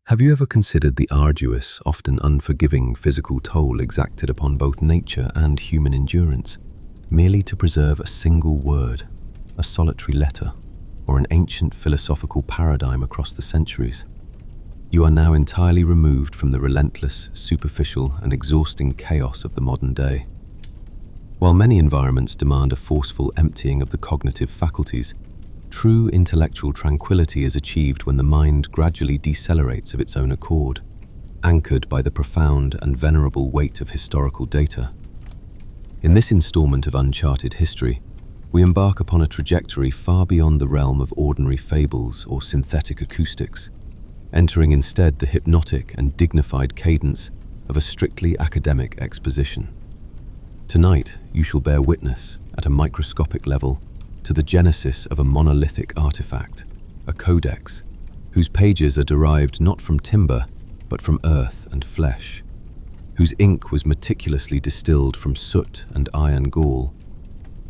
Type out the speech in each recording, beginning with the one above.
Have you ever considered the arduous, often unforgiving physical toll exacted upon both nature and human endurance, merely to preserve a single word, a solitary letter, or an ancient philosophical paradigm across the centuries? You are now entirely removed from the relentless, superficial, and exhausting chaos of the modern day. While many environments demand a forceful emptying of the cognitive faculties, true intellectual tranquility is achieved when the mind gradually decelerates of its own accord, anchored by the profound and venerable weight of historical data. In this installment of uncharted history, we embark upon a trajectory far beyond the realm of ordinary fables or synthetic acoustics, entering instead the hypnotic and dignified cadence of a strictly academic exposition. Tonight, you shall bear witness, at a microscopic level, to the genesis of a monolithic artifact, a codex, whose pages are derived not from timber, but from earth and flesh, whose ink was meticulously distilled from soot and iron gall,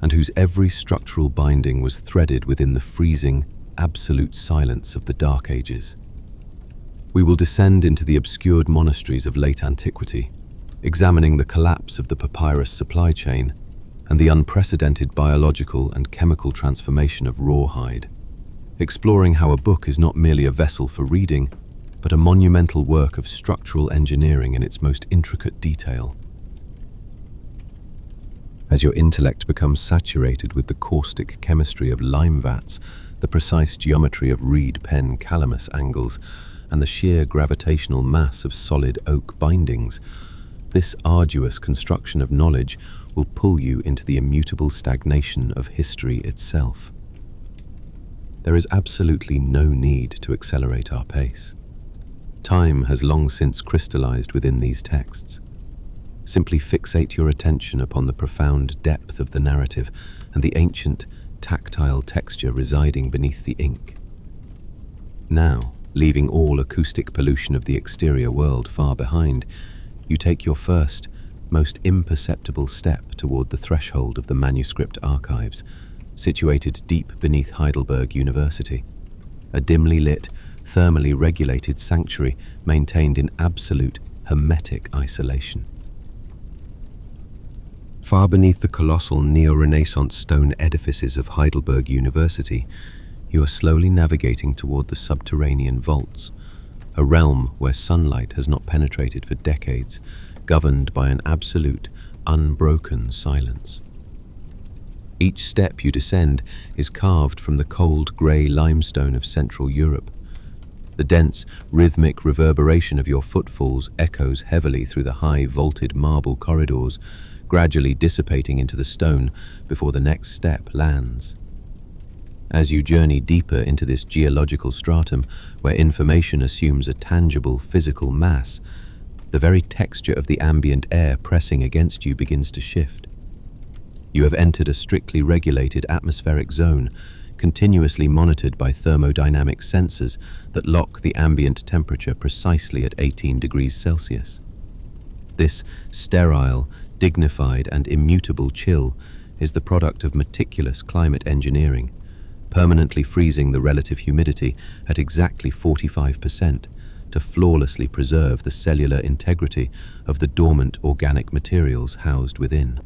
and whose every structural binding was threaded within the freezing, absolute silence of the Dark Ages. We will descend into the obscured monasteries of late antiquity, examining the collapse of the papyrus supply chain and the unprecedented biological and chemical transformation of rawhide, exploring how a book is not merely a vessel for reading, but a monumental work of structural engineering in its most intricate detail. As your intellect becomes saturated with the caustic chemistry of lime vats, the precise geometry of reed pen calamus angles, and the sheer gravitational mass of solid oak bindings, this arduous construction of knowledge will pull you into the immutable stagnation of history itself. There is absolutely no need to accelerate our pace. Time has long since crystallized within these texts. Simply fixate your attention upon the profound depth of the narrative and the ancient, tactile texture residing beneath the ink. Now, leaving all acoustic pollution of the exterior world far behind, you take your first, most imperceptible step toward the threshold of the Manuscript Archives, situated deep beneath Heidelberg University, a dimly lit, thermally regulated sanctuary maintained in absolute, hermetic isolation. Far beneath the colossal neo-Renaissance stone edifices of Heidelberg University, you are slowly navigating toward the subterranean vaults, a realm where sunlight has not penetrated for decades, governed by an absolute, unbroken silence. Each step you descend is carved from the cold grey limestone of Central Europe. The dense, rhythmic reverberation of your footfalls echoes heavily through the high vaulted marble corridors, gradually dissipating into the stone before the next step lands. As you journey deeper into this geological stratum, where information assumes a tangible physical mass, the very texture of the ambient air pressing against you begins to shift. You have entered a strictly regulated atmospheric zone, continuously monitored by thermodynamic sensors that lock the ambient temperature precisely at 18 degrees Celsius. This sterile, dignified, and immutable chill is the product of meticulous climate engineering, permanently freezing the relative humidity at exactly 45% to flawlessly preserve the cellular integrity of the dormant organic materials housed within.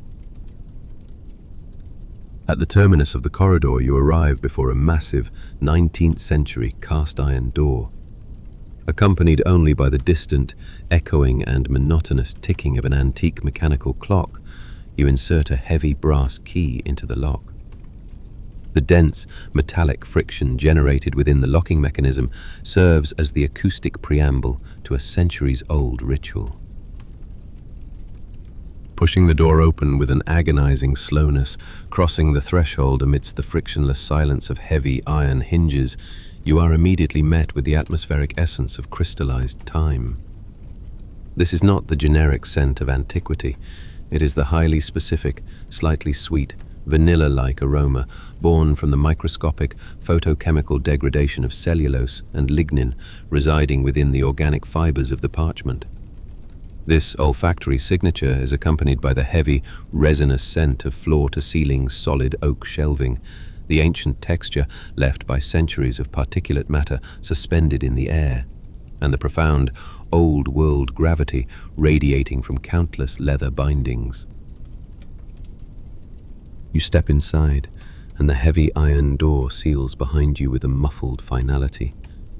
At the terminus of the corridor, you arrive before a massive 19th century cast iron door. Accompanied only by the distant, echoing and monotonous ticking of an antique mechanical clock, you insert a heavy brass key into the lock. The dense, metallic friction generated within the locking mechanism serves as the acoustic preamble to a centuries-old ritual. Pushing the door open with an agonizing slowness, crossing the threshold amidst the frictionless silence of heavy iron hinges, you are immediately met with the atmospheric essence of crystallized time. This is not the generic scent of antiquity. It is the highly specific, slightly sweet, vanilla-like aroma born from the microscopic photochemical degradation of cellulose and lignin residing within the organic fibers of the parchment. This olfactory signature is accompanied by the heavy, resinous scent of floor-to-ceiling solid oak shelving, the ancient texture left by centuries of particulate matter suspended in the air. and the profound old-world gravity radiating from countless leather bindings. You step inside, and the heavy iron door seals behind you with a muffled finality,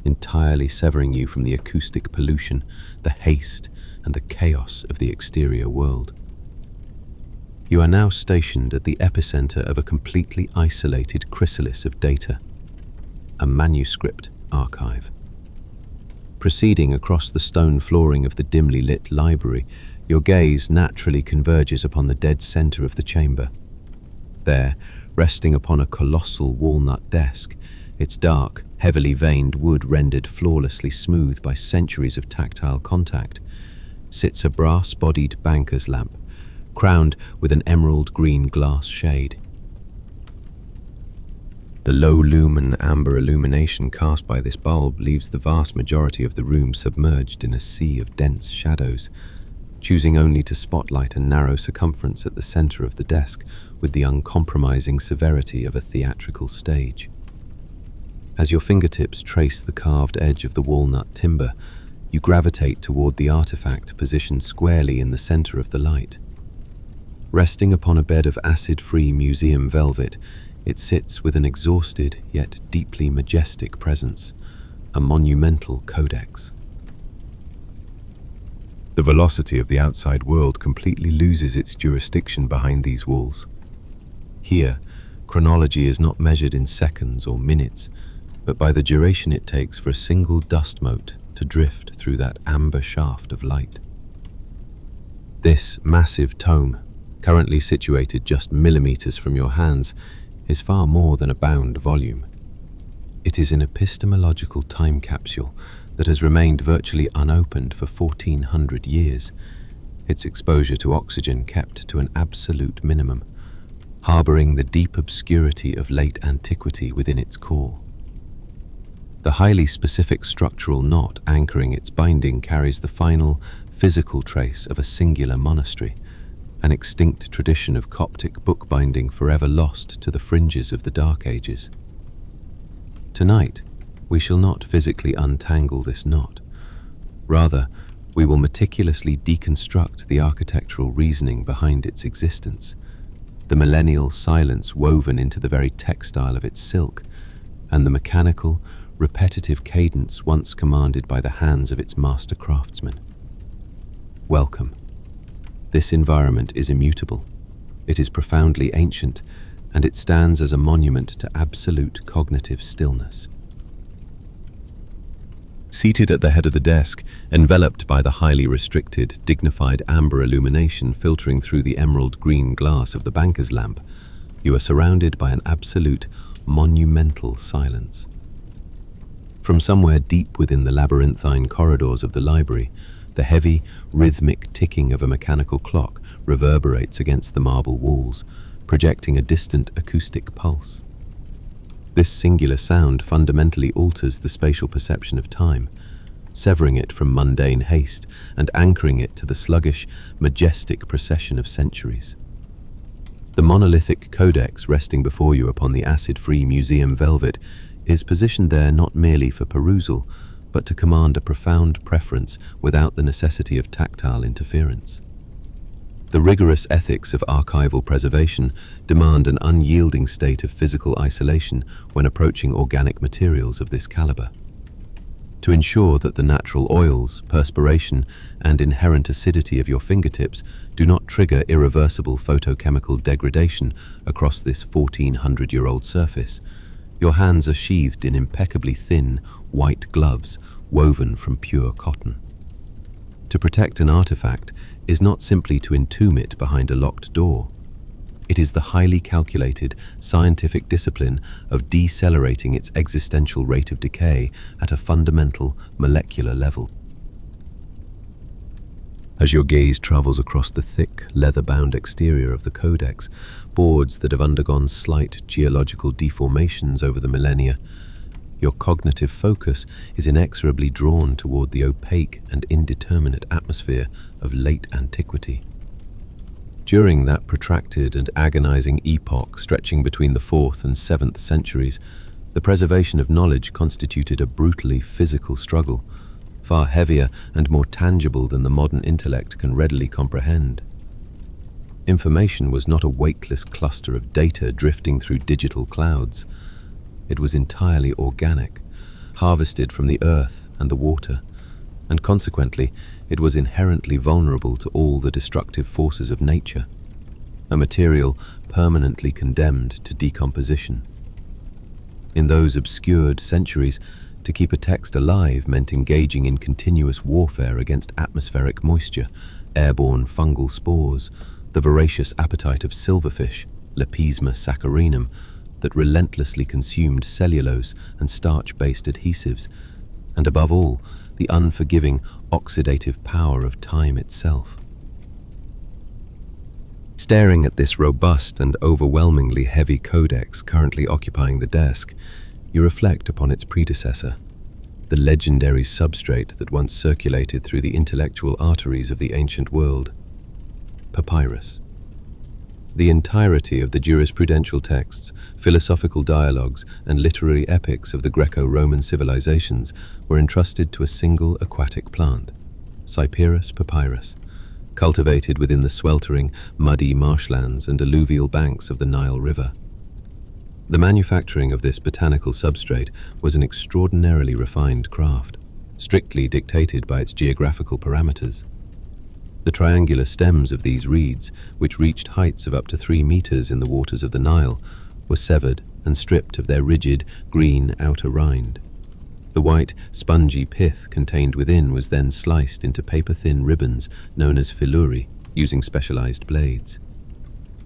entirely severing you from the acoustic pollution, the haste, and the chaos of the exterior world. You are now stationed at the epicenter of a completely isolated chrysalis of data, a Manuscript Archive. Proceeding across the stone flooring of the dimly lit library, your gaze naturally converges upon the dead center of the chamber. There, resting upon a colossal walnut desk, its dark, heavily veined wood rendered flawlessly smooth by centuries of tactile contact, sits a brass-bodied banker's lamp, crowned with an emerald green glass shade. The low-lumen amber illumination cast by this bulb leaves the vast majority of the room submerged in a sea of dense shadows, choosing only to spotlight a narrow circumference at the center of the desk with the uncompromising severity of a theatrical stage. As your fingertips trace the carved edge of the walnut timber, you gravitate toward the artifact positioned squarely in the center of the light. Resting upon a bed of acid-free museum velvet, it sits with an exhausted yet deeply majestic presence, a monumental codex. The velocity of the outside world completely loses its jurisdiction behind these walls. Here, chronology is not measured in seconds or minutes, but by the duration it takes for a single dust mote to drift through that amber shaft of light. This massive tome, currently situated just millimeters from your hands, is far more than a bound volume. It is an epistemological time capsule that has remained virtually unopened for 1400 years, its exposure to oxygen kept to an absolute minimum, harboring the deep obscurity of late antiquity within its core. The highly specific structural knot anchoring its binding carries the final, physical trace of a singular monastery, an extinct tradition of Coptic bookbinding forever lost to the fringes of the Dark Ages. Tonight, we shall not physically untangle this knot. Rather, we will meticulously deconstruct the architectural reasoning behind its existence, the millennial silence woven into the very textile of its silk, and the mechanical, repetitive cadence once commanded by the hands of its master craftsmen. Welcome. This environment is immutable. It is profoundly ancient, and it stands as a monument to absolute cognitive stillness. Seated at the head of the desk, enveloped by the highly restricted, dignified amber illumination filtering through the emerald green glass of the banker's lamp, you are surrounded by an absolute, monumental silence. From somewhere deep within the labyrinthine corridors of the library, the heavy, rhythmic ticking of a mechanical clock reverberates against the marble walls, projecting a distant acoustic pulse. This singular sound fundamentally alters the spatial perception of time, severing it from mundane haste and anchoring it to the sluggish, majestic procession of centuries. The monolithic codex resting before you upon the acid-free museum velvet is positioned there not merely for perusal, but to command a profound preference without the necessity of tactile interference. The rigorous ethics of archival preservation demand an unyielding state of physical isolation when approaching organic materials of this caliber. To ensure that the natural oils, perspiration, and inherent acidity of your fingertips do not trigger irreversible photochemical degradation across this 1400-year-old surface, your hands are sheathed in impeccably thin, white gloves woven from pure cotton. To protect an artifact is not simply to entomb it behind a locked door. It is the highly calculated, scientific discipline of decelerating its existential rate of decay at a fundamental, molecular level. As your gaze travels across the thick, leather-bound exterior of the codex, boards that have undergone slight geological deformations over the millennia, your cognitive focus is inexorably drawn toward the opaque and indeterminate atmosphere of late antiquity. During that protracted and agonizing epoch stretching between the 4th and 7th centuries, the preservation of knowledge constituted a brutally physical struggle, far heavier and more tangible than the modern intellect can readily comprehend. Information was not a weightless cluster of data drifting through digital clouds. It was entirely organic, harvested from the earth and the water, and consequently, it was inherently vulnerable to all the destructive forces of nature, a material permanently condemned to decomposition. In those obscured centuries, to keep a text alive meant engaging in continuous warfare against atmospheric moisture, airborne fungal spores, the voracious appetite of silverfish, Lepisma saccharinum, that relentlessly consumed cellulose and starch-based adhesives, and above all, the unforgiving oxidative power of time itself. Staring at this robust and overwhelmingly heavy codex currently occupying the desk, you reflect upon its predecessor, the legendary substrate that once circulated through the intellectual arteries of the ancient world, papyrus. The entirety of the jurisprudential texts, philosophical dialogues, and literary epics of the Greco-Roman civilizations were entrusted to a single aquatic plant, Cyperus papyrus, cultivated within the sweltering, muddy marshlands and alluvial banks of the Nile River. The manufacturing of this botanical substrate was an extraordinarily refined craft, strictly dictated by its geographical parameters. The triangular stems of these reeds, which reached heights of up to 3 meters in the waters of the Nile, were severed and stripped of their rigid, green outer rind. The white, spongy pith contained within was then sliced into paper-thin ribbons known as filuri, using specialized blades.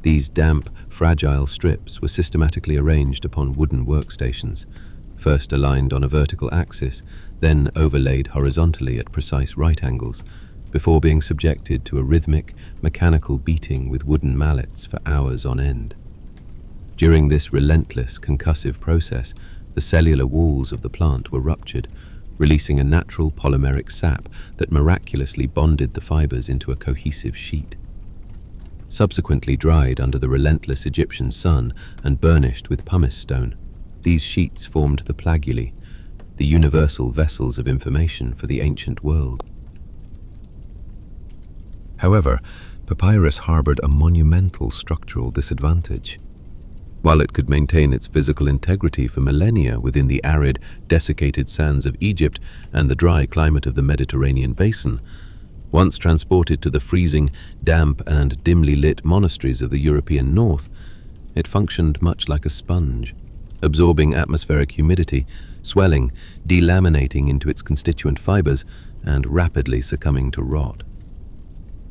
These damp, fragile strips were systematically arranged upon wooden workstations, first aligned on a vertical axis, then overlaid horizontally at precise right angles, before being subjected to a rhythmic, mechanical beating with wooden mallets for hours on end. During this relentless, concussive process, the cellular walls of the plant were ruptured, releasing a natural polymeric sap that miraculously bonded the fibers into a cohesive sheet. Subsequently dried under the relentless Egyptian sun and burnished with pumice stone, these sheets formed the plagulae, the universal vessels of information for the ancient world. However, papyrus harbored a monumental structural disadvantage. While it could maintain its physical integrity for millennia within the arid, desiccated sands of Egypt and the dry climate of the Mediterranean basin, once transported to the freezing, damp and dimly lit monasteries of the European north, it functioned much like a sponge, absorbing atmospheric humidity, swelling, delaminating into its constituent fibers, and rapidly succumbing to rot.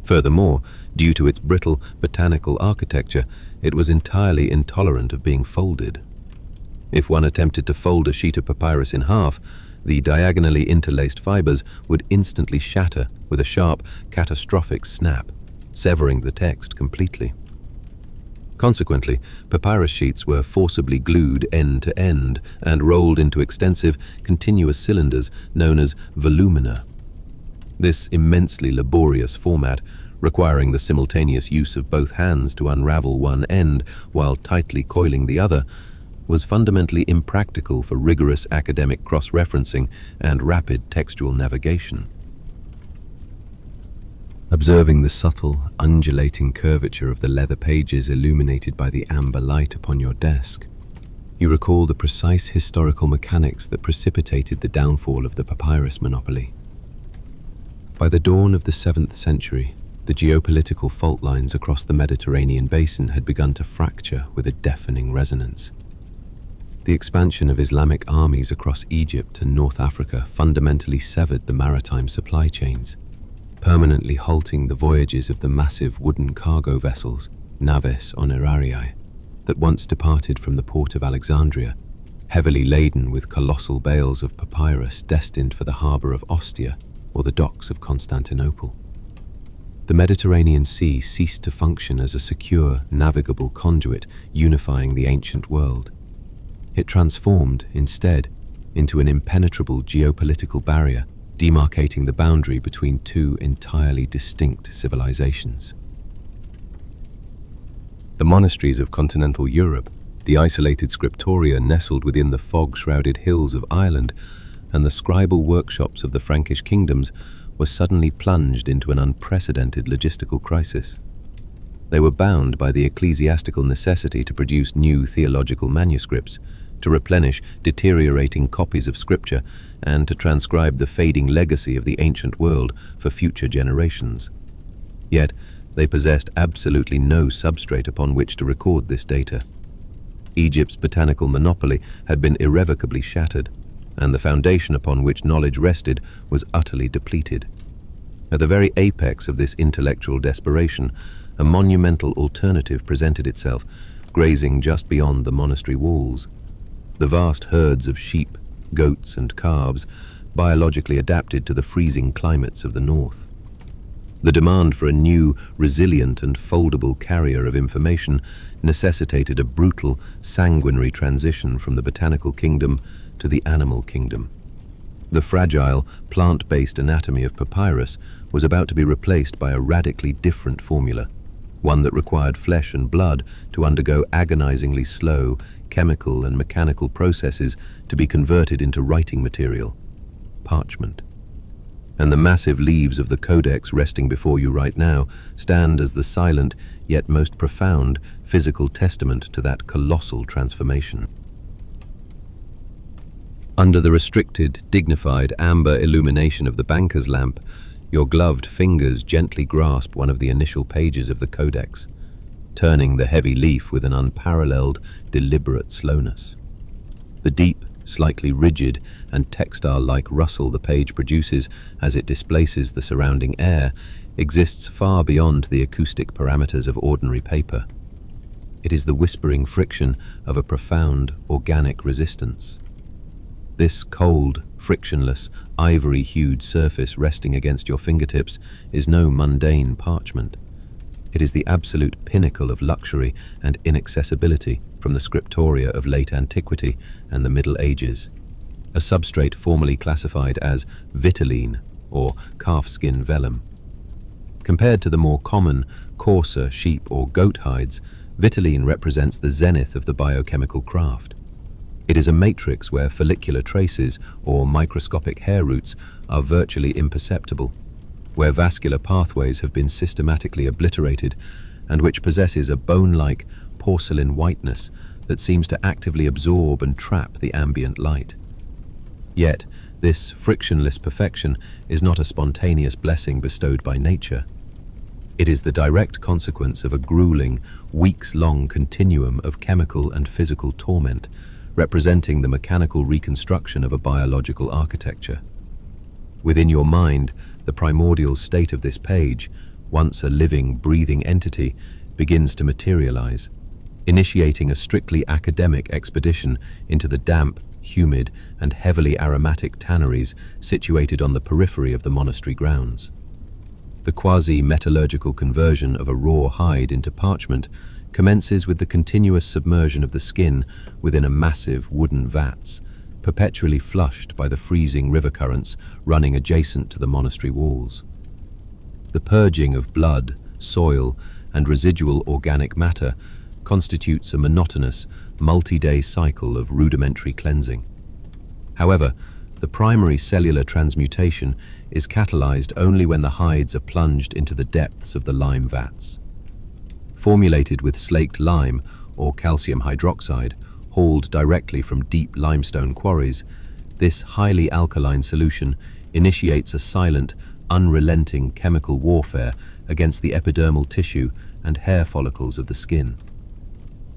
Furthermore, due to its brittle botanical architecture, it was entirely intolerant of being folded. If one attempted to fold a sheet of papyrus in half, the diagonally interlaced fibers would instantly shatter with a sharp, catastrophic snap, severing the text completely. Consequently, papyrus sheets were forcibly glued end to end and rolled into extensive, continuous cylinders known as volumina. This immensely laborious format, requiring the simultaneous use of both hands to unravel one end while tightly coiling the other, was fundamentally impractical for rigorous academic cross-referencing and rapid textual navigation. Observing the subtle, undulating curvature of the leather pages illuminated by the amber light upon your desk, you recall the precise historical mechanics that precipitated the downfall of the papyrus monopoly. By the dawn of the 7th century, the geopolitical fault lines across the Mediterranean basin had begun to fracture with a deafening resonance. The expansion of Islamic armies across Egypt and North Africa fundamentally severed the maritime supply chains, permanently halting the voyages of the massive wooden cargo vessels, naves honorariae, that once departed from the port of Alexandria, heavily laden with colossal bales of papyrus destined for the harbour of Ostia or the docks of Constantinople. The Mediterranean Sea ceased to function as a secure, navigable conduit unifying the ancient world. It transformed, instead, into an impenetrable geopolitical barrier, demarcating the boundary between two entirely distinct civilizations. The monasteries of continental Europe, the isolated scriptoria nestled within the fog-shrouded hills of Ireland, and the scribal workshops of the Frankish kingdoms were suddenly plunged into an unprecedented logistical crisis. They were bound by the ecclesiastical necessity to produce new theological manuscripts, to replenish deteriorating copies of Scripture, and to transcribe the fading legacy of the ancient world for future generations. Yet, they possessed absolutely no substrate upon which to record this data. Egypt's botanical monopoly had been irrevocably shattered, and the foundation upon which knowledge rested was utterly depleted. At the very apex of this intellectual desperation, a monumental alternative presented itself, grazing just beyond the monastery walls. The vast herds of sheep, goats, and calves, biologically adapted to the freezing climates of the north. The demand for a new, resilient, and foldable carrier of information necessitated a brutal, sanguinary transition from the botanical kingdom to the animal kingdom. The fragile, plant-based anatomy of papyrus was about to be replaced by a radically different formula, one that required flesh and blood to undergo agonizingly slow chemical and mechanical processes to be converted into writing material, parchment. And the massive leaves of the codex resting before you right now stand as the silent yet most profound physical testament to that colossal transformation. Under the restricted, dignified amber illumination of the banker's lamp, your gloved fingers gently grasp one of the initial pages of the codex, turning the heavy leaf with an unparalleled, deliberate slowness. The deep, slightly rigid and textile-like rustle the page produces as it displaces the surrounding air exists far beyond the acoustic parameters of ordinary paper. It is the whispering friction of a profound, organic resistance. This cold, frictionless, ivory-hued surface resting against your fingertips is no mundane parchment. It is the absolute pinnacle of luxury and inaccessibility from the scriptoria of late antiquity and the Middle Ages, a substrate formerly classified as vitelline or calfskin vellum. Compared to the more common, coarser sheep or goat hides, vitelline represents the zenith of the biochemical craft. It is a matrix where follicular traces or microscopic hair roots are virtually imperceptible, where vascular pathways have been systematically obliterated, and which possesses a bone-like porcelain whiteness that seems to actively absorb and trap the ambient light. Yet, this frictionless perfection is not a spontaneous blessing bestowed by nature. It is the direct consequence of a grueling, weeks-long continuum of chemical and physical torment, representing the mechanical reconstruction of a biological architecture. Within your mind, the primordial state of this page, once a living, breathing entity, begins to materialize, initiating a strictly academic expedition into the damp, humid, and heavily aromatic tanneries situated on the periphery of the monastery grounds. The quasi-metallurgical conversion of a raw hide into parchment commences with the continuous submersion of the skin within a massive wooden vats, perpetually flushed by the freezing river currents running adjacent to the monastery walls. The purging of blood, soil, and residual organic matter constitutes a monotonous, multi-day cycle of rudimentary cleansing. However, the primary cellular transmutation is catalyzed only when the hides are plunged into the depths of the lime vats. Formulated with slaked lime or calcium hydroxide, hauled directly from deep limestone quarries, this highly alkaline solution initiates a silent, unrelenting chemical warfare against the epidermal tissue and hair follicles of the skin.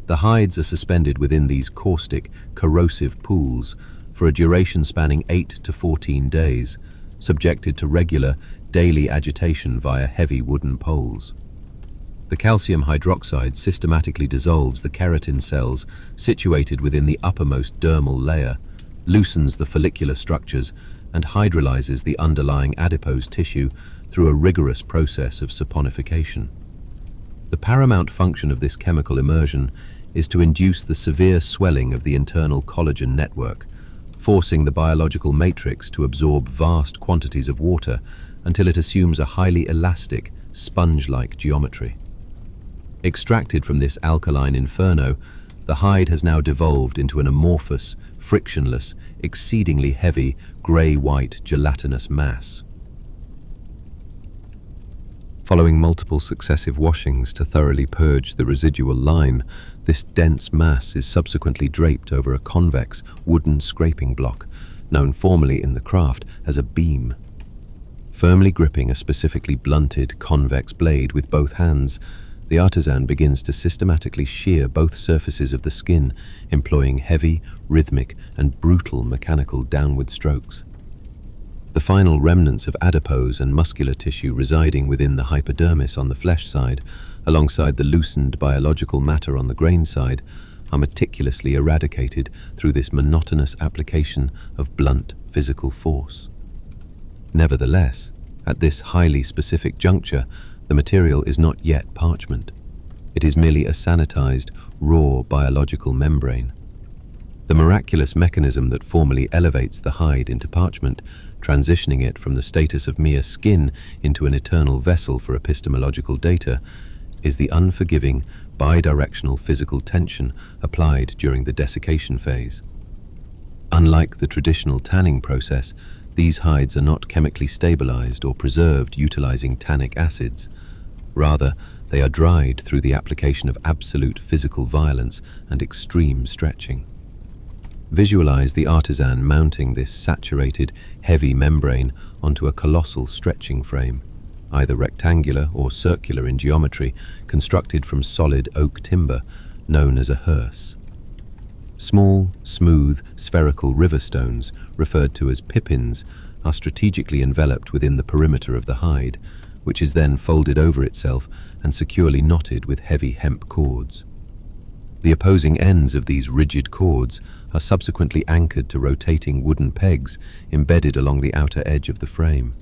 The hides are suspended within these caustic, corrosive pools for a duration spanning 8 to 14 days, subjected to regular, daily agitation via heavy wooden poles. The calcium hydroxide systematically dissolves the keratin cells situated within the uppermost dermal layer, loosens the follicular structures, and hydrolyzes the underlying adipose tissue through a rigorous process of saponification. The paramount function of this chemical immersion is to induce the severe swelling of the internal collagen network, forcing the biological matrix to absorb vast quantities of water until it assumes a highly elastic, sponge-like geometry. Extracted from this alkaline inferno, the hide has now devolved into an amorphous, frictionless, exceedingly heavy, grey-white gelatinous mass. Following multiple successive washings to thoroughly purge the residual lime, this dense mass is subsequently draped over a convex wooden scraping block, known formally in the craft as a beam. Firmly gripping a specifically blunted, convex blade with both hands, the artisan begins to systematically shear both surfaces of the skin, employing heavy, rhythmic, and brutal mechanical downward strokes. The final remnants of adipose and muscular tissue residing within the hypodermis on the flesh side, alongside the loosened biological matter on the grain side, are meticulously eradicated through this monotonous application of blunt physical force. Nevertheless, at this highly specific juncture, the material is not yet parchment. It is merely a sanitized, raw biological membrane. The miraculous mechanism that formally elevates the hide into parchment, transitioning it from the status of mere skin into an eternal vessel for epistemological data, is the unforgiving, bidirectional physical tension applied during the desiccation phase. Unlike the traditional tanning process, these hides are not chemically stabilized or preserved utilizing tannic acids. Rather, they are dried through the application of absolute physical violence and extreme stretching. Visualize the artisan mounting this saturated, heavy membrane onto a colossal stretching frame, either rectangular or circular in geometry, constructed from solid oak timber, known as a hearse. Small, smooth, spherical river stones, referred to as pippins, are strategically enveloped within the perimeter of the hide, which is then folded over itself and securely knotted with heavy hemp cords. The opposing ends of these rigid cords are subsequently anchored to rotating wooden pegs embedded along the outer edge of the frame.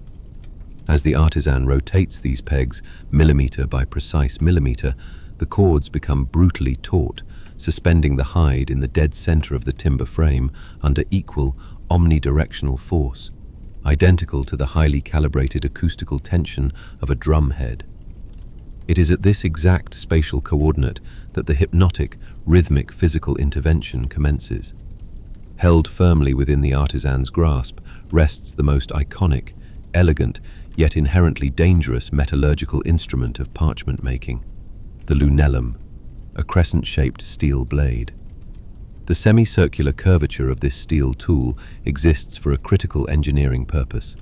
As the artisan rotates these pegs, millimeter by precise millimeter, the cords become brutally taut, suspending the hide in the dead center of the timber frame under equal, omnidirectional force, identical to the highly calibrated acoustical tension of a drum head. It is at this exact spatial coordinate that the hypnotic, rhythmic physical intervention commences. Held firmly within the artisan's grasp rests the most iconic, elegant, yet inherently dangerous metallurgical instrument of parchment making, the lunellum, a crescent-shaped steel blade. The semicircular curvature of this steel tool exists for a critical engineering purpose.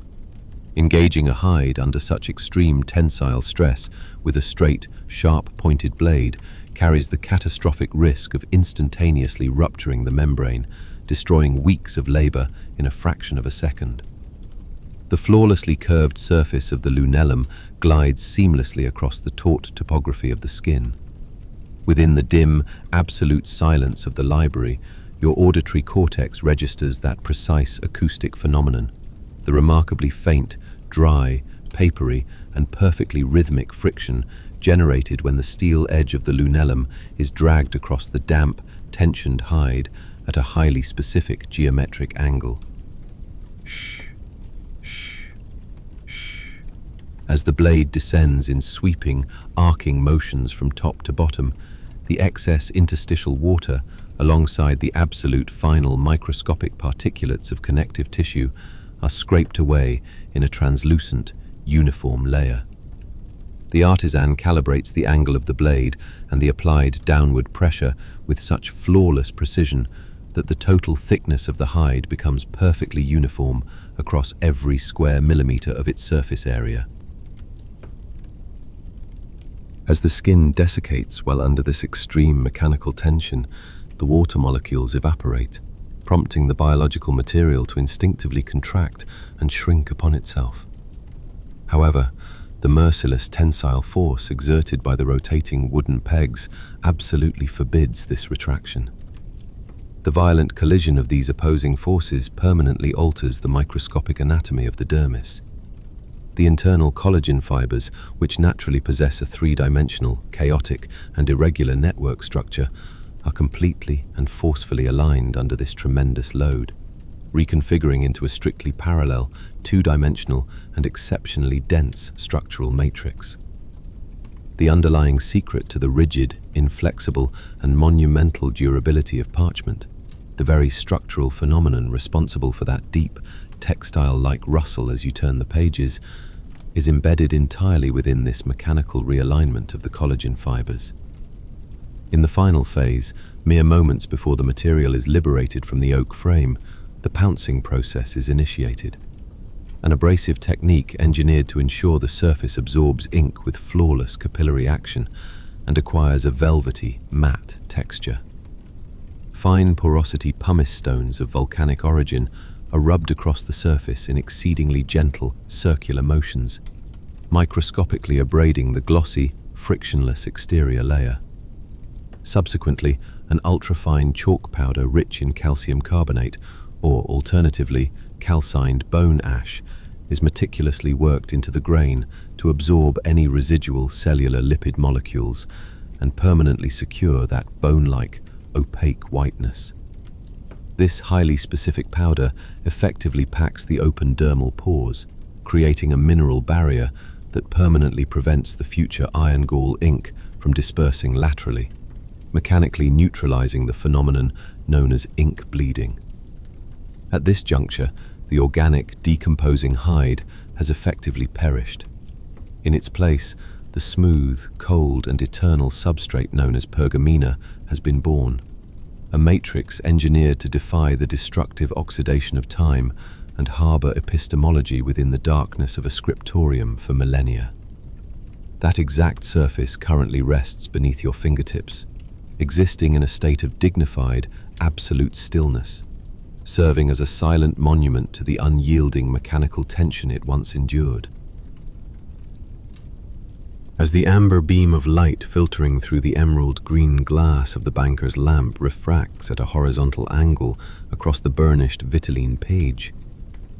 Engaging a hide under such extreme tensile stress with a straight, sharp-pointed blade carries the catastrophic risk of instantaneously rupturing the membrane, destroying weeks of labor in a fraction of a second. The flawlessly curved surface of the lunellum glides seamlessly across the taut topography of the skin. Within the dim, absolute silence of the library, your auditory cortex registers that precise acoustic phenomenon, the remarkably faint, dry, papery, and perfectly rhythmic friction generated when the steel edge of the lunellum is dragged across the damp, tensioned hide at a highly specific geometric angle. Shh, shh, shh. As the blade descends in sweeping, arcing motions from top to bottom, the excess interstitial water, alongside the absolute final microscopic particulates of connective tissue, are scraped away in a translucent, uniform layer. The artisan calibrates the angle of the blade and the applied downward pressure with such flawless precision that the total thickness of the hide becomes perfectly uniform across every square millimeter of its surface area. As the skin desiccates while under this extreme mechanical tension, the water molecules evaporate, prompting the biological material to instinctively contract and shrink upon itself. However, the merciless tensile force exerted by the rotating wooden pegs absolutely forbids this retraction. The violent collision of these opposing forces permanently alters the microscopic anatomy of the dermis. The internal collagen fibers, which naturally possess a three-dimensional, chaotic, and irregular network structure, are completely and forcefully aligned under this tremendous load, reconfiguring into a strictly parallel, two-dimensional, and exceptionally dense structural matrix. the underlying secret to the rigid, inflexible, and monumental durability of parchment, the very structural phenomenon responsible for that deep, textile-like rustle as you turn the pages, is embedded entirely within this mechanical realignment of the collagen fibers. In the final phase, mere moments before the material is liberated from the oak frame, the pouncing process is initiated. An abrasive technique engineered to ensure the surface absorbs ink with flawless capillary action and acquires a velvety, matte texture. Fine porosity pumice stones of volcanic origin are rubbed across the surface in exceedingly gentle, circular motions, microscopically abrading the glossy, frictionless exterior layer. Subsequently, an ultrafine chalk powder rich in calcium carbonate, or alternatively, calcined bone ash, is meticulously worked into the grain to absorb any residual cellular lipid molecules and permanently secure that bone-like, opaque whiteness. This highly specific powder effectively packs the open dermal pores, creating a mineral barrier that permanently prevents the future iron gall ink from dispersing laterally, mechanically neutralizing the phenomenon known as ink bleeding. At this juncture, the organic, decomposing hide has effectively perished. In its place, the smooth, cold, and eternal substrate known as pergamena has been born, a matrix engineered to defy the destructive oxidation of time and harbor epistemology within the darkness of a scriptorium for millennia. That exact surface currently rests beneath your fingertips, existing in a state of dignified, absolute stillness, serving as a silent monument to the unyielding mechanical tension it once endured. As the amber beam of light filtering through the emerald green glass of the banker's lamp refracts at a horizontal angle across the burnished vitelline page,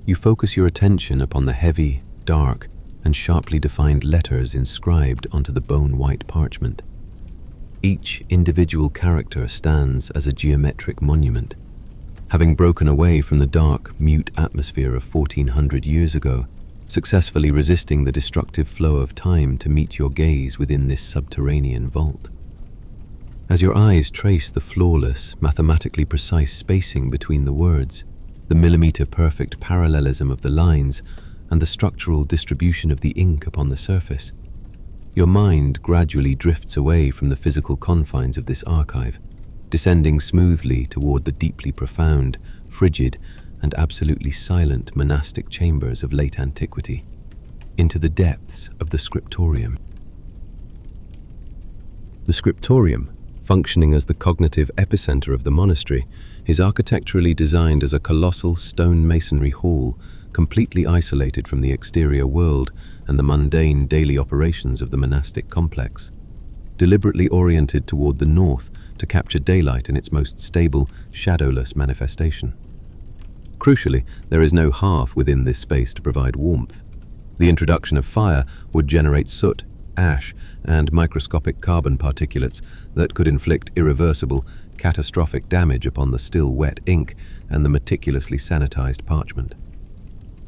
you focus your attention upon the heavy, dark, and sharply defined letters inscribed onto the bone-white parchment. Each individual character stands as a geometric monument, having broken away from the dark, mute atmosphere of 1400 years ago, successfully resisting the destructive flow of time to meet your gaze within this subterranean vault. As your eyes trace the flawless, mathematically precise spacing between the words, the millimeter-perfect parallelism of the lines, and the structural distribution of the ink upon the surface, your mind gradually drifts away from the physical confines of this archive, descending smoothly toward the deeply profound, frigid, and absolutely silent monastic chambers of late antiquity, into the depths of the Scriptorium. The Scriptorium, functioning as the cognitive epicenter of the monastery, is architecturally designed as a colossal stone masonry hall, completely isolated from the exterior world and the mundane daily operations of the monastic complex, deliberately oriented toward the north to capture daylight in its most stable, shadowless manifestation. Crucially, there is no hearth within this space to provide warmth. The introduction of fire would generate soot, ash, and microscopic carbon particulates that could inflict irreversible, catastrophic damage upon the still wet ink and the meticulously sanitized parchment.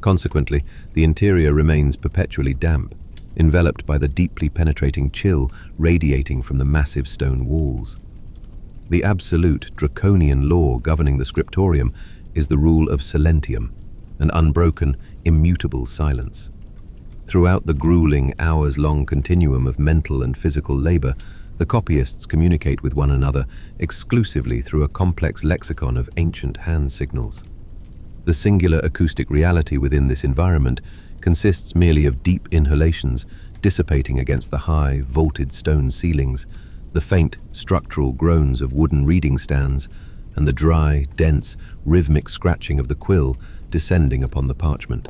Consequently, the interior remains perpetually damp, enveloped by the deeply penetrating chill radiating from the massive stone walls. The absolute draconian law governing the Scriptorium is the rule of Silentium, an unbroken, immutable silence. Throughout the grueling, hours-long continuum of mental and physical labor, the copyists communicate with one another exclusively through a complex lexicon of ancient hand signals. The singular acoustic reality within this environment consists merely of deep inhalations dissipating against the high, vaulted stone ceilings, the faint, structural groans of wooden reading stands, and the dry, dense, rhythmic scratching of the quill descending upon the parchment.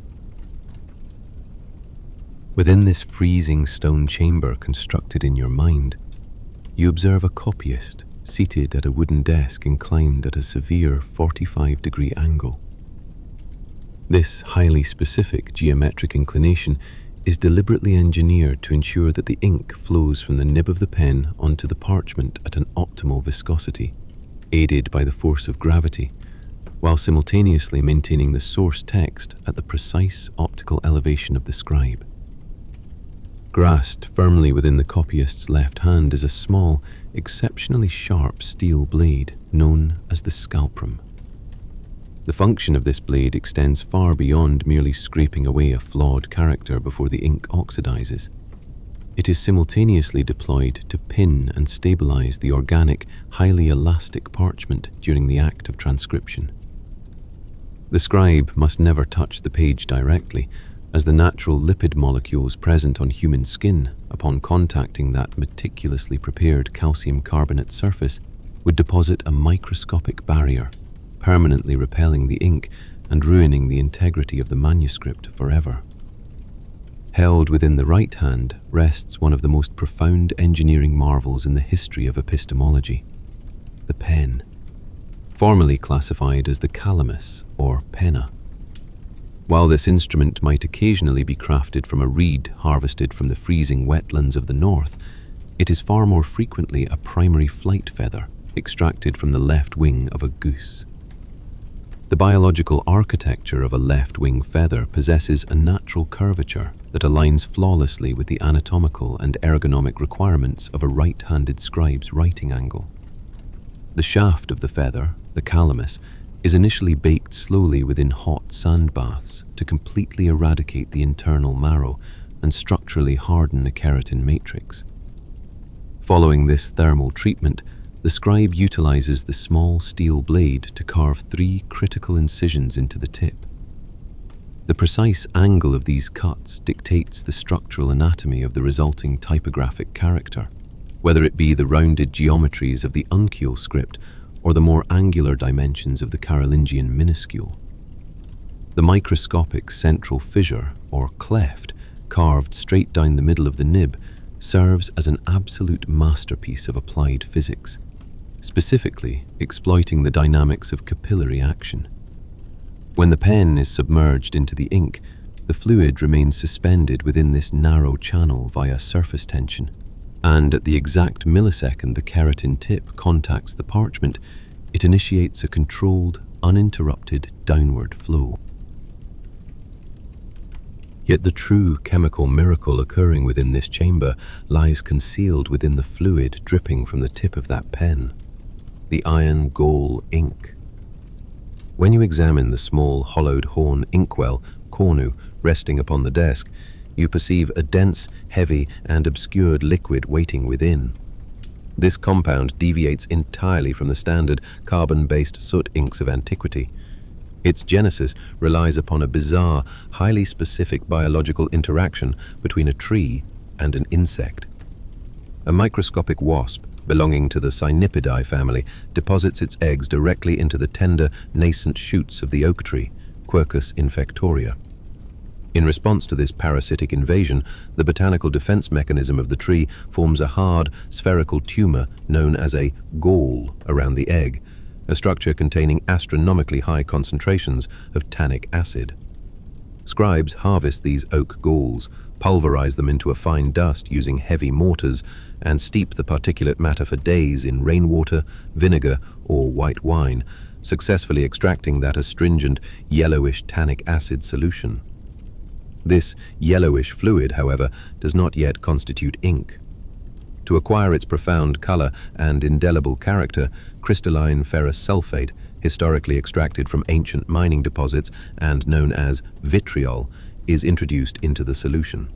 Within this freezing stone chamber constructed in your mind, you observe a copyist seated at a wooden desk inclined at a severe 45-degree angle. This highly specific geometric inclination is deliberately engineered to ensure that the ink flows from the nib of the pen onto the parchment at an optimal viscosity, aided by the force of gravity, while simultaneously maintaining the source text at the precise optical elevation of the scribe. Grasped firmly within the copyist's left hand is a small, exceptionally sharp steel blade known as the scalprum. The function of this blade extends far beyond merely scraping away a flawed character before the ink oxidizes. It is simultaneously deployed to pin and stabilize the organic, highly elastic parchment during the act of transcription. The scribe must never touch the page directly, as the natural lipid molecules present on human skin, upon contacting that meticulously prepared calcium carbonate surface, would deposit a microscopic barrier, permanently repelling the ink and ruining the integrity of the manuscript forever. Held within the right hand rests one of the most profound engineering marvels in the history of epistemology, the pen, formerly classified as the calamus or penna. While this instrument might occasionally be crafted from a reed harvested from the freezing wetlands of the north, it is far more frequently a primary flight feather extracted from the left wing of a goose. The biological architecture of a left wing feather possesses a natural curvature that aligns flawlessly with the anatomical and ergonomic requirements of a right-handed scribe's writing angle. The shaft of the feather, the calamus, is initially baked slowly within hot sand baths to completely eradicate the internal marrow and structurally harden the keratin matrix. Following this thermal treatment, the scribe utilizes the small steel blade to carve 3 critical incisions into the tip. The precise angle of these cuts dictates the structural anatomy of the resulting typographic character, whether it be the rounded geometries of the uncial script or the more angular dimensions of the Carolingian minuscule. The microscopic central fissure, or cleft, carved straight down the middle of the nib, serves as an absolute masterpiece of applied physics, specifically exploiting the dynamics of capillary action. When the pen is submerged into the ink, the fluid remains suspended within this narrow channel via surface tension, and at the exact millisecond the keratin tip contacts the parchment, it initiates a controlled, uninterrupted downward flow. Yet the true chemical miracle occurring within this chamber lies concealed within the fluid dripping from the tip of that pen, the iron gall ink. When you examine the small hollowed horn inkwell, cornu, resting upon the desk, you perceive a dense, heavy, and obscured liquid waiting within. This compound deviates entirely from the standard carbon-based soot inks of antiquity. Its genesis relies upon a bizarre, highly specific biological interaction between a tree and an insect. A microscopic wasp, belonging to the Cynipidae family, deposits its eggs directly into the tender, nascent shoots of the oak tree, Quercus infectoria. In response to this parasitic invasion, the botanical defense mechanism of the tree forms a hard, spherical tumor known as a gall around the egg, a structure containing astronomically high concentrations of tannic acid. Scribes harvest these oak galls, pulverize them into a fine dust using heavy mortars, and steep the particulate matter for days in rainwater, vinegar, or white wine, successfully extracting that astringent, yellowish tannic acid solution. This yellowish fluid, however, does not yet constitute ink. To acquire its profound color and indelible character, crystalline ferrous sulfate, historically extracted from ancient mining deposits and known as vitriol, is introduced into the solution.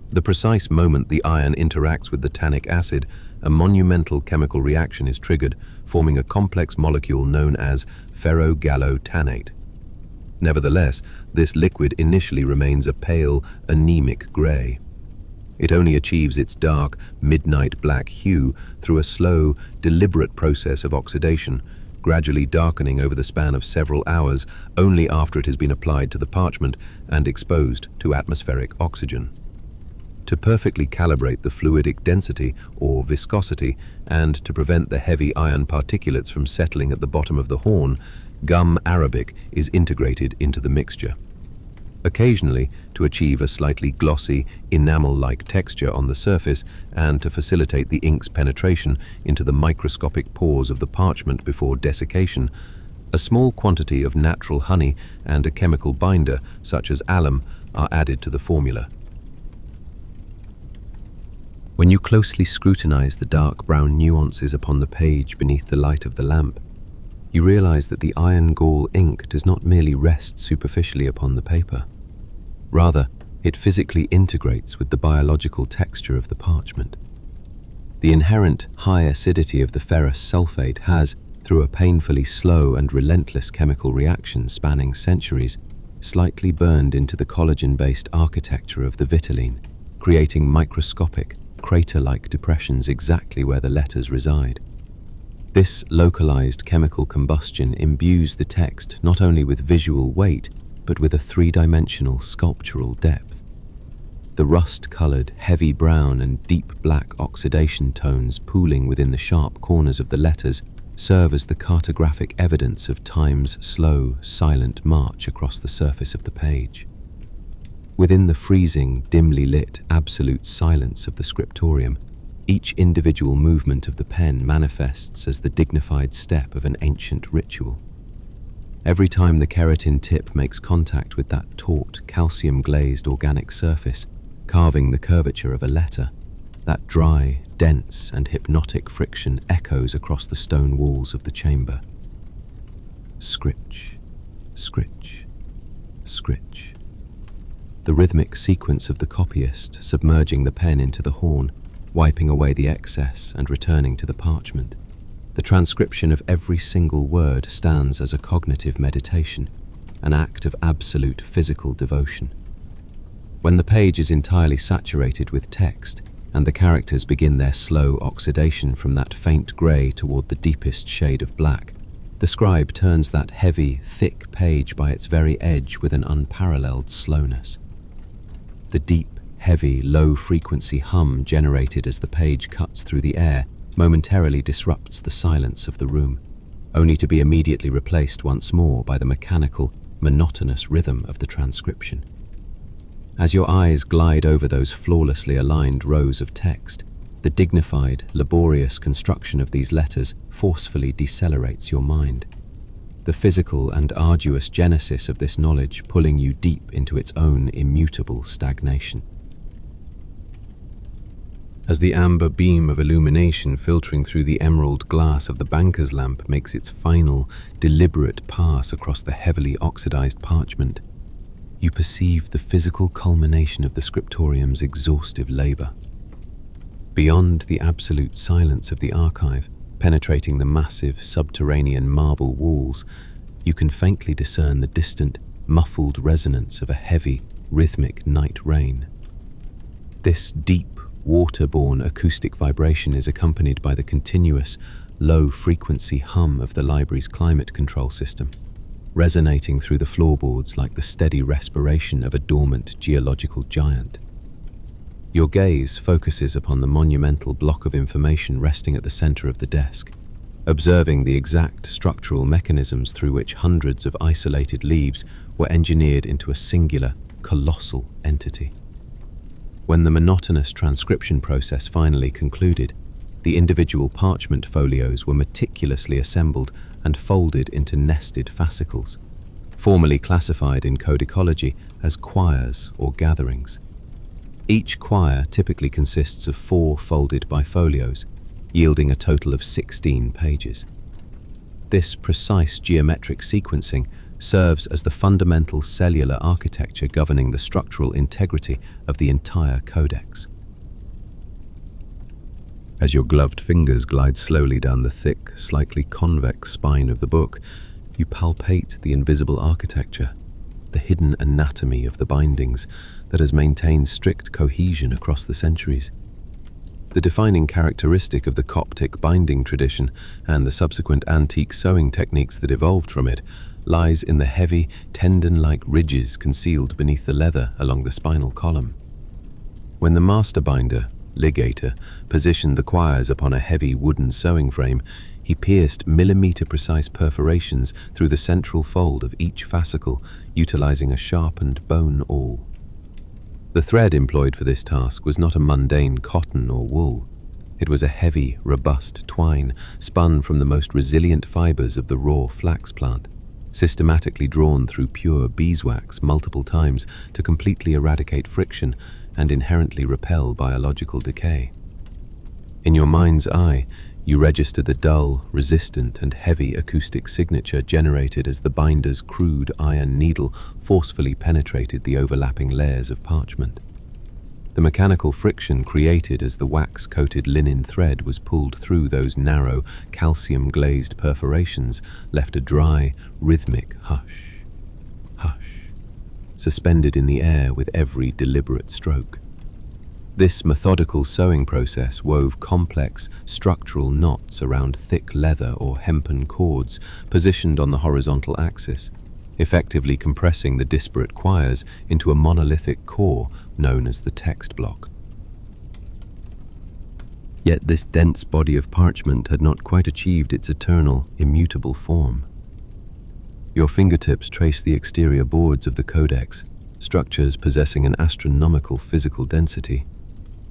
The precise moment the iron interacts with the tannic acid, a monumental chemical reaction is triggered, forming a complex molecule known as ferrogallotannate. Nevertheless, this liquid initially remains a pale, anemic gray. It only achieves its dark, midnight black hue through a slow, deliberate process of oxidation, gradually darkening over the span of several hours only after it has been applied to the parchment and exposed to atmospheric oxygen. To perfectly calibrate the fluidic density or viscosity and to prevent the heavy iron particulates from settling at the bottom of the horn, gum arabic is integrated into the mixture. Occasionally, to achieve a slightly glossy, enamel-like texture on the surface and to facilitate the ink's penetration into the microscopic pores of the parchment before desiccation, a small quantity of natural honey and a chemical binder, such as alum, are added to the formula. When you closely scrutinize the dark brown nuances upon the page beneath the light of the lamp, you realize that the iron gall ink does not merely rest superficially upon the paper. Rather, it physically integrates with the biological texture of the parchment. The inherent high acidity of the ferrous sulfate has, through a painfully slow and relentless chemical reaction spanning centuries, slightly burned into the collagen-based architecture of the vitelline, creating microscopic, crater-like depressions exactly where the letters reside. This localized chemical combustion imbues the text not only with visual weight, but with a three-dimensional sculptural depth. The rust-colored, heavy brown and deep black oxidation tones pooling within the sharp corners of the letters serve as the cartographic evidence of time's slow, silent march across the surface of the page. Within the freezing, dimly lit, absolute silence of the Scriptorium, each individual movement of the pen manifests as the dignified step of an ancient ritual. Every time the keratin tip makes contact with that taut, calcium-glazed organic surface, carving the curvature of a letter, that dry, dense and hypnotic friction echoes across the stone walls of the chamber. Scritch, scritch, scritch. The rhythmic sequence of the copyist submerging the pen into the horn, wiping away the excess and returning to the parchment. The transcription of every single word stands as a cognitive meditation, an act of absolute physical devotion. When the page is entirely saturated with text, and the characters begin their slow oxidation from that faint grey toward the deepest shade of black, the scribe turns that heavy, thick page by its very edge with an unparalleled slowness. The deep, heavy, low-frequency hum generated as the page cuts through the air momentarily disrupts the silence of the room, only to be immediately replaced once more by the mechanical, monotonous rhythm of the transcription. As your eyes glide over those flawlessly aligned rows of text, the dignified, laborious construction of these letters forcefully decelerates your mind. The physical and arduous genesis of this knowledge pulling you deep into its own immutable stagnation. As the amber beam of illumination filtering through the emerald glass of the banker's lamp makes its final, deliberate pass across the heavily oxidized parchment, you perceive the physical culmination of the Scriptorium's exhaustive labor. Beyond the absolute silence of the archive, penetrating the massive subterranean marble walls, you can faintly discern the distant, muffled resonance of a heavy, rhythmic night rain. This deep, water-borne acoustic vibration is accompanied by the continuous, low-frequency hum of the library's climate control system, resonating through the floorboards like the steady respiration of a dormant geological giant. Your gaze focuses upon the monumental block of information resting at the center of the desk, observing the exact structural mechanisms through which hundreds of isolated leaves were engineered into a singular, colossal entity. When the monotonous transcription process finally concluded, the individual parchment folios were meticulously assembled and folded into nested fascicles, formally classified in codicology as quires or gatherings. Each quire typically consists of 4 folded bifolios, yielding a total of 16 pages. This precise geometric sequencing serves as the fundamental cellular architecture governing the structural integrity of the entire codex. As your gloved fingers glide slowly down the thick, slightly convex spine of the book, you palpate the invisible architecture, the hidden anatomy of the bindings that has maintained strict cohesion across the centuries. The defining characteristic of the Coptic binding tradition and the subsequent antique sewing techniques that evolved from it lies in the heavy, tendon-like ridges concealed beneath the leather along the spinal column. When the master binder, ligator, positioned the quires upon a heavy wooden sewing frame, he pierced millimeter-precise perforations through the central fold of each fascicle, utilizing a sharpened bone awl. The thread employed for this task was not a mundane cotton or wool. It was a heavy, robust twine spun from the most resilient fibers of the raw flax plant, systematically drawn through pure beeswax multiple times to completely eradicate friction and inherently repel biological decay. In your mind's eye, you register the dull, resistant, and heavy acoustic signature generated as the binder's crude iron needle forcefully penetrated the overlapping layers of parchment. The mechanical friction created as the wax-coated linen thread was pulled through those narrow, calcium-glazed perforations left a dry, rhythmic hush, hush, suspended in the air with every deliberate stroke. This methodical sewing process wove complex, structural knots around thick leather or hempen cords positioned on the horizontal axis, effectively compressing the disparate quires into a monolithic core known as the text block. Yet this dense body of parchment had not quite achieved its eternal, immutable form. Your fingertips trace the exterior boards of the codex, structures possessing an astronomical physical density.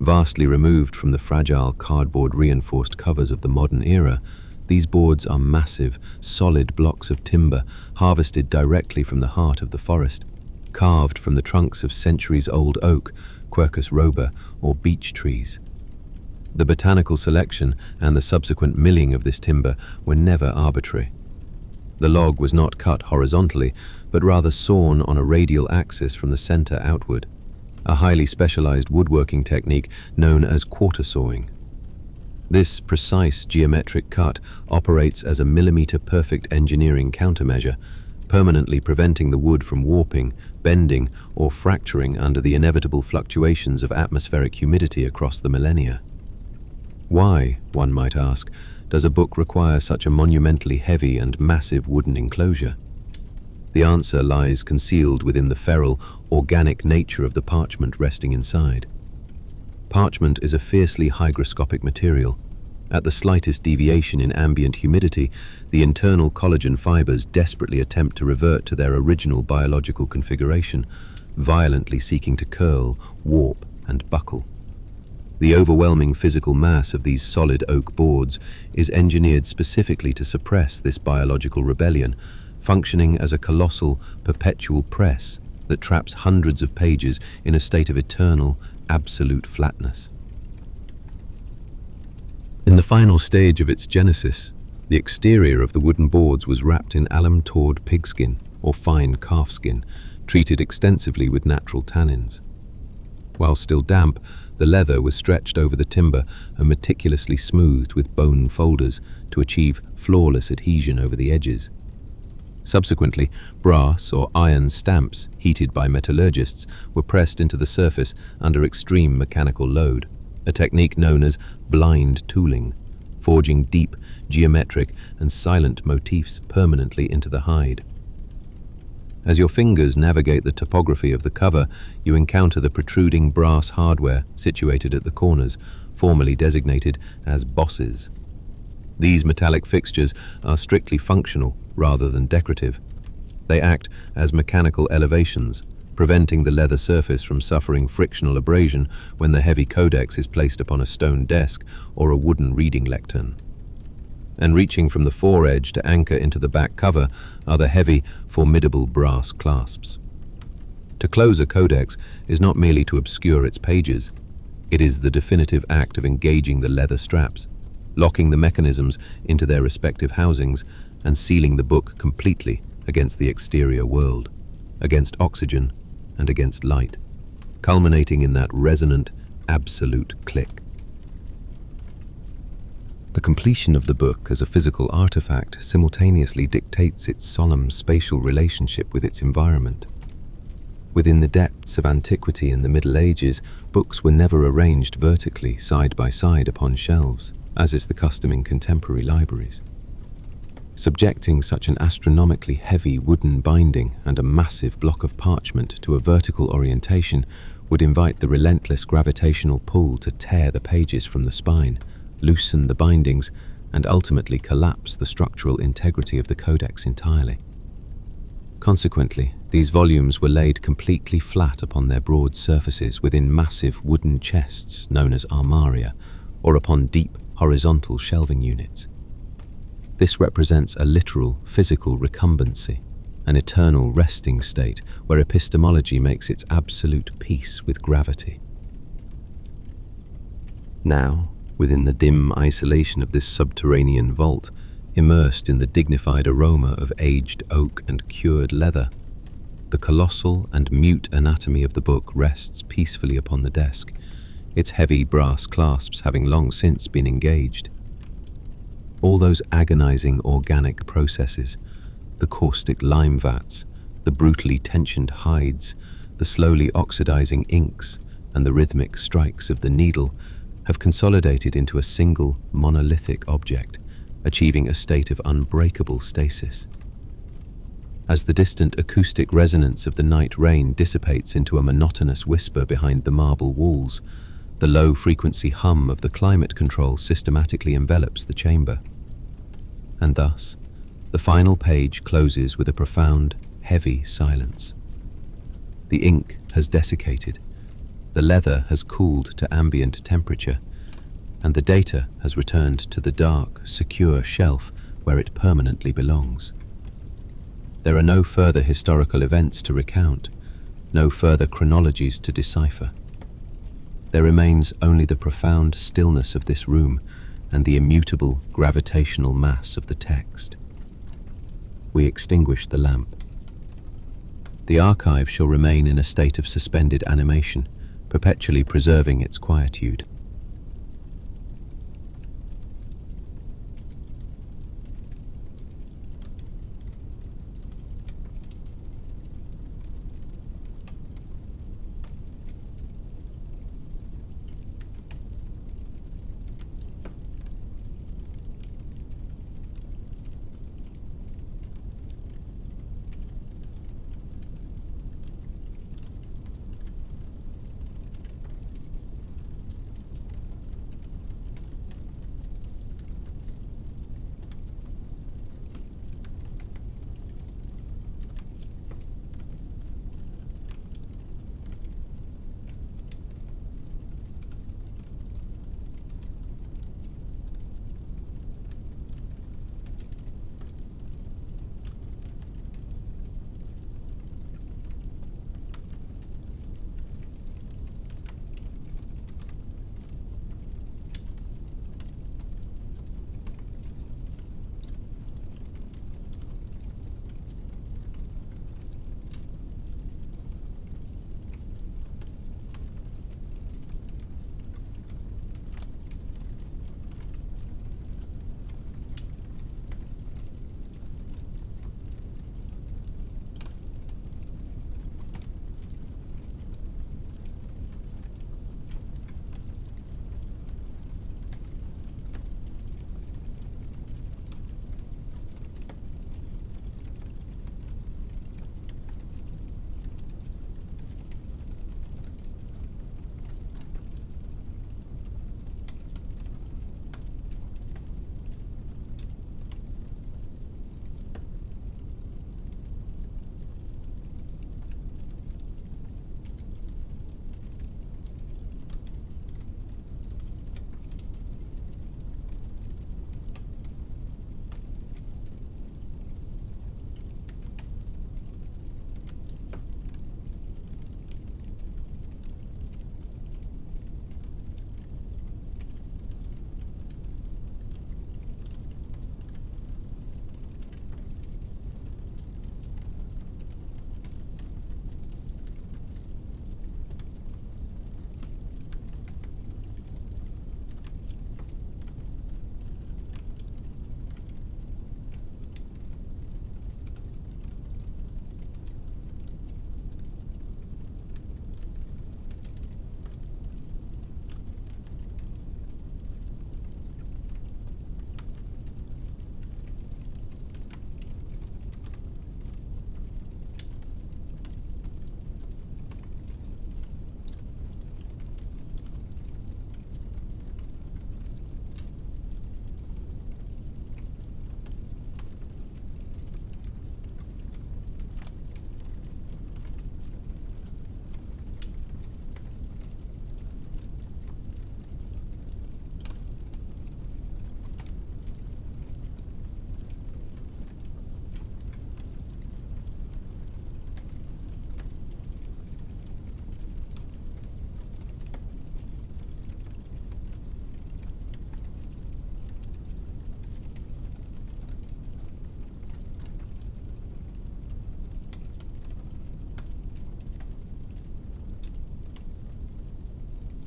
Vastly removed from the fragile cardboard-reinforced covers of the modern era, these boards are massive, solid blocks of timber harvested directly from the heart of the forest, carved from the trunks of centuries-old oak, Quercus robur, or beech trees. The botanical selection and the subsequent milling of this timber were never arbitrary. The log was not cut horizontally, but rather sawn on a radial axis from the center outward, a highly specialized woodworking technique known as quarter sawing. This precise geometric cut operates as a millimeter-perfect engineering countermeasure, permanently preventing the wood from warping, bending, or fracturing under the inevitable fluctuations of atmospheric humidity across the millennia. Why, one might ask, does a book require such a monumentally heavy and massive wooden enclosure? The answer lies concealed within the feral, organic nature of the parchment resting inside. Parchment is a fiercely hygroscopic material. At the slightest deviation in ambient humidity, the internal collagen fibers desperately attempt to revert to their original biological configuration, violently seeking to curl, warp, and buckle. The overwhelming physical mass of these solid oak boards is engineered specifically to suppress this biological rebellion, functioning as a colossal, perpetual press that traps hundreds of pages in a state of eternal, absolute flatness. In the final stage of its genesis, the exterior of the wooden boards was wrapped in alum-tawed pigskin or fine calfskin, treated extensively with natural tannins. While still damp, the leather was stretched over the timber and meticulously smoothed with bone folders to achieve flawless adhesion over the edges. Subsequently, brass or iron stamps, heated by metallurgists, were pressed into the surface under extreme mechanical load, a technique known as blind tooling, forging deep, geometric, and silent motifs permanently into the hide. As your fingers navigate the topography of the cover, you encounter the protruding brass hardware situated at the corners, formerly designated as bosses. These metallic fixtures are strictly functional rather than decorative. They act as mechanical elevations, preventing the leather surface from suffering frictional abrasion when the heavy codex is placed upon a stone desk or a wooden reading lectern. And reaching from the foredge to anchor into the back cover are the heavy, formidable brass clasps. To close a codex is not merely to obscure its pages. It is the definitive act of engaging the leather straps, locking the mechanisms into their respective housings, and sealing the book completely against the exterior world, against oxygen and against light, culminating in that resonant, absolute click. The completion of the book as a physical artifact simultaneously dictates its solemn spatial relationship with its environment. Within the depths of antiquity and the Middle Ages, books were never arranged vertically side by side upon shelves, as is the custom in contemporary libraries. Subjecting such an astronomically heavy wooden binding and a massive block of parchment to a vertical orientation would invite the relentless gravitational pull to tear the pages from the spine, loosen the bindings, and ultimately collapse the structural integrity of the codex entirely. Consequently, these volumes were laid completely flat upon their broad surfaces within massive wooden chests known as armaria, or upon deep horizontal shelving units. This represents a literal, physical recumbency, an eternal resting state where epistemology makes its absolute peace with gravity. Now, Within the dim isolation of this subterranean vault, immersed in the dignified aroma of aged oak and cured leather, the colossal and mute anatomy of the book rests peacefully upon the desk, its heavy brass clasps having long since been engaged. All those agonizing organic processes, the caustic lime vats, the brutally tensioned hides, the slowly oxidizing inks, and the rhythmic strikes of the needle, have consolidated into a single monolithic object, achieving a state of unbreakable stasis. As the distant acoustic resonance of the night rain dissipates into a monotonous whisper behind the marble walls, the low-frequency hum of the climate control systematically envelops the chamber. And thus, the final page closes with a profound, heavy silence. The ink has desiccated, the leather has cooled to ambient temperature, and the data has returned to the dark, secure shelf where it permanently belongs. There are no further historical events to recount, no further chronologies to decipher. There remains only the profound stillness of this room and the immutable gravitational mass of the text. We extinguish the lamp. The archive shall remain in a state of suspended animation, perpetually preserving its quietude.